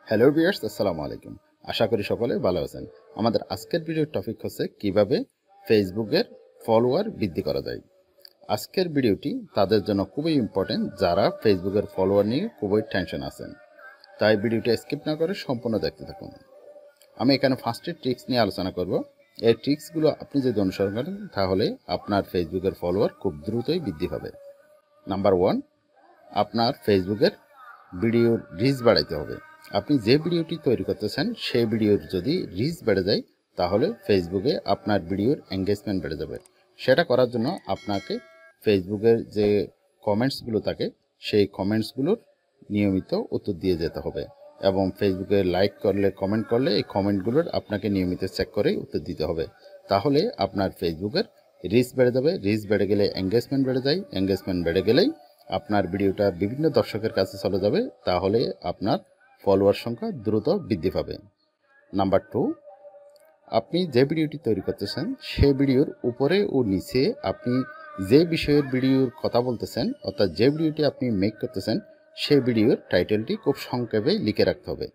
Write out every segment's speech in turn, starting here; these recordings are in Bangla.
হ্যালো ভিউয়ার্স, আসসালামু আলাইকুম। আশা করি সকলে ভালো আছেন। আমাদের আজকের ভিডিওর টপিক হচ্ছে কিভাবে ফেসবুকের ফলোয়ার বৃদ্ধি করা যায়। আজকের ভিডিওটি তাদের জন্য খুবই ইম্পর্টেন্ট যারা ফেসবুকের ফলোয়ার নিয়ে খুবই টেনশন আছেন। তাই ভিডিওটি স্কিপ না করে সম্পূর্ণ দেখতে থাকুন। আমি এখানে ফার্স্টে ট্রিক্স নিয়ে আলোচনা করব। এই ট্রিক্সগুলো আপনি যদি অনুসরণ করেন তাহলে আপনার ফেসবুকের ফলোয়ার খুব দ্রুতই বৃদ্ধি পাবে। নাম্বার 1, আপনার ফেসবুকের ভিডিওর রিচ বাড়াইতে হবে। আপনি যে ভিডিওটি তৈরি করতেছেন সেই ভিডিওর যদি রিচ বেড়ে যায় তাহলে ফেসবুকে আপনার ভিডিওর এঙ্গেজমেন্ট বেড়ে যাবে। সেটা করার জন্য আপনাকে ফেসবুকের যে কমেন্টসগুলো থাকে সেই কমেন্টসগুলোর নিয়মিত উত্তর দিয়ে যেতে হবে এবং ফেসবুকে লাইক করলে কমেন্ট করলে এই কমেন্টগুলোর আপনাকে নিয়মিত চেক করেই উত্তর দিতে হবে। তাহলে আপনার ফেসবুকের রিচ বেড়ে যাবে। রিচ বেড়ে গেলে এঙ্গেজমেন্ট বেড়ে যায়। এঙ্গেজমেন্ট বেড়ে গেলেই আপনার ভিডিওটা বিভিন্ন দর্শকের কাছে চলে যাবে। তাহলে আপনার ফলোয়ার সংখ্যা দ্রুত বৃদ্ধি পাবে। নাম্বার 2, আপনি যে ভিডিওটি তৈরি করতেছেন সেই ভিডিওর উপরে ও নিচে আপনি যে বিষয়ের ভিডিওর কথা বলতেছেন অর্থাৎ যে ভিডিওটি আপনি মেক করতেছেন সেই ভিডিওর টাইটেলটি খুব সংক্ষেপে লিখে রাখতে হবে।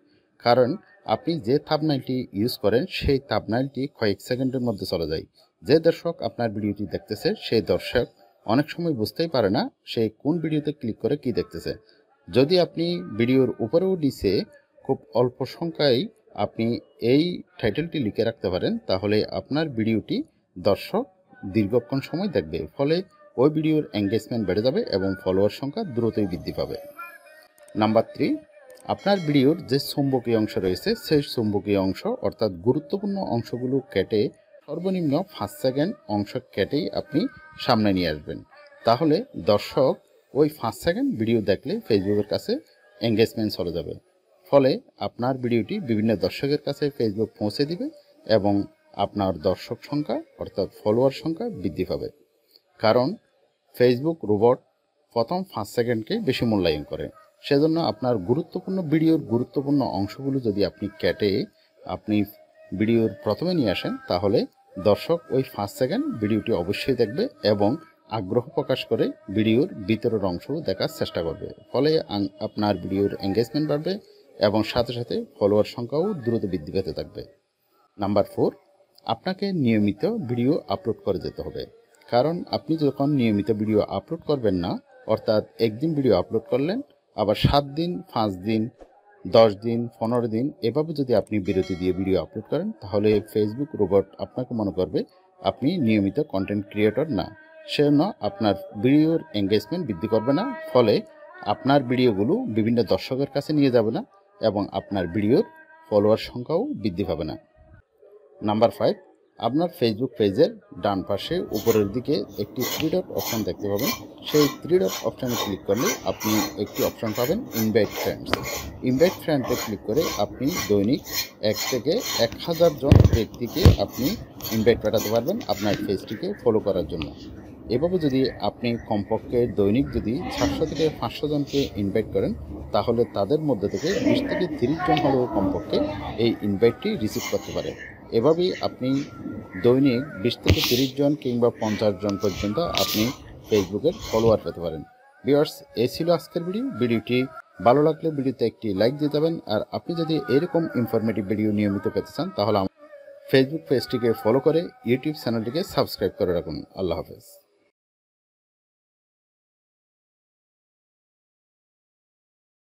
কারণ আপনি যে থাম্বনেইলটি ইউজ করেন সেই থাম্বনেইলটি কয়েক সেকেন্ডের মধ্যে চলে যায়। যে দর্শক আপনার ভিডিওটি দেখতেছে সেই দর্শক অনেক সময় বুঝতেই পারে না সে কোন ভিডিওতে ক্লিক করে কি দেখতেছে। যদি আপনি ভিডিওর উপরেও নিচে খুব অল্প সংখ্যায় আপনি এই টাইটেলটি লিখে রাখতে পারেন তাহলে আপনার ভিডিওটি দর্শক দীর্ঘক্ষণ সময় দেখবে। ফলে ওই ভিডিওর এঙ্গেজমেন্ট বেড়ে যাবে এবং ফলোয়ার সংখ্যা দ্রুতই বৃদ্ধি পাবে। নাম্বার 3, আপনার ভিডিওর যে চুম্বকীয় অংশ রয়েছে সেই চুম্বকীয় অংশ অর্থাৎ গুরুত্বপূর্ণ অংশগুলো কেটে সর্বনিম্ন 5 সেকেন্ড অংশ কেটেই আপনি সামনে নিয়ে আসবেন। তাহলে দর্শক ওই 5 সেকেন্ড ভিডিও দেখলে ফেসবুকের কাছে এঙ্গেজমেন্ট চলে যাবে। ফলে আপনার ভিডিওটি বিভিন্ন দর্শকের কাছে ফেসবুক পৌঁছে দিবে এবং আপনার দর্শক সংখ্যা অর্থাৎ ফলোয়ার সংখ্যা বৃদ্ধি পাবে। কারণ ফেসবুক রোবট প্রথম 5 সেকেন্ডকে বেশি মূল্যায়ন করে। সেজন্য আপনার গুরুত্বপূর্ণ ভিডিওর গুরুত্বপূর্ণ অংশগুলো যদি আপনি কেটে আপনি ভিডিওর প্রথমে নিয়ে আসেন তাহলে দর্শক ওই 5 সেকেন্ড ভিডিওটি অবশ্যই দেখবে এবং আগ্রহ প্রকাশ করে ভিডিওর ভিতরের অংশ দেখার চেষ্টা করবে। ফলে আপনার ভিডিওর এঙ্গেজমেন্ট বাড়বে এবং সাথে সাথে ফলোয়ার সংখ্যাও দ্রুত বৃদ্ধি পেতে থাকবে। নাম্বার 4, আপনাকে নিয়মিত ভিডিও আপলোড করে যেতে হবে। কারণ আপনি যখন নিয়মিত ভিডিও আপলোড করবেন না অর্থাৎ একদিন ভিডিও আপলোড করলেন আবার 7 দিন 5 দিন 10 দিন 15 দিন এভাবে যদি আপনি বিরতি দিয়ে ভিডিও আপলোড করেন তাহলে ফেসবুক রোবট আপনাকে মনে করবে আপনি নিয়মিত কন্টেন্ট ক্রিয়েটর না। সেজন্য আপনার ভিডিওর এঙ্গেজমেন্ট বৃদ্ধি করবে না। ফলে আপনার ভিডিওগুলো বিভিন্ন দর্শকের কাছে নিয়ে যাবে না এবং আপনার ভিডিওর ফলোয়ার সংখ্যাও বৃদ্ধি পাবে না। নাম্বার 5, আপনার ফেসবুক পেজের ডান পাশে উপরের দিকে একটি 3 ডট অপশন দেখতে পাবেন। সেই 3 ডট অপশানে ক্লিক করলে আপনি একটি অপশন পাবেন ইনভাইট ফ্রেন্ডস। ইনভাইট ফ্রেন্ডে ক্লিক করে আপনি দৈনিক 1 থেকে 1000 জন ব্যক্তিকে আপনি ইনভাইট পাঠাতে পারবেন আপনার পেজটিকে ফলো করার জন্য। এভাবে যদি আপনি কমপক্ষে দৈনিক যদি 700 থেকে 500 জনকে ইনভাইট করেন তাহলে তাদের মধ্যে থেকে 20 থেকে 30 জন হলেও কমপক্ষে এই ইনভাইটটি রিসিভ করতে পারে। এভাবেই আপনি দৈনিক 20 থেকে 30 জন কিংবা 50 জন পর্যন্ত আপনি ফেসবুকের ফলোয়ার পেতে পারেন। ভিউয়ার্স, এই ছিল আজকের ভিডিওটি ভালো লাগলে ভিডিওতে একটি লাইক দিয়ে যাবেন। আর আপনি যদি এরকম ইনফরমেটিভ ভিডিও নিয়মিত পেতে চান তাহলে ফেসবুক পেজটিকে ফলো করে ইউটিউব চ্যানেলটিকে সাবস্ক্রাইব করে রাখুন। আল্লাহ হাফেজ।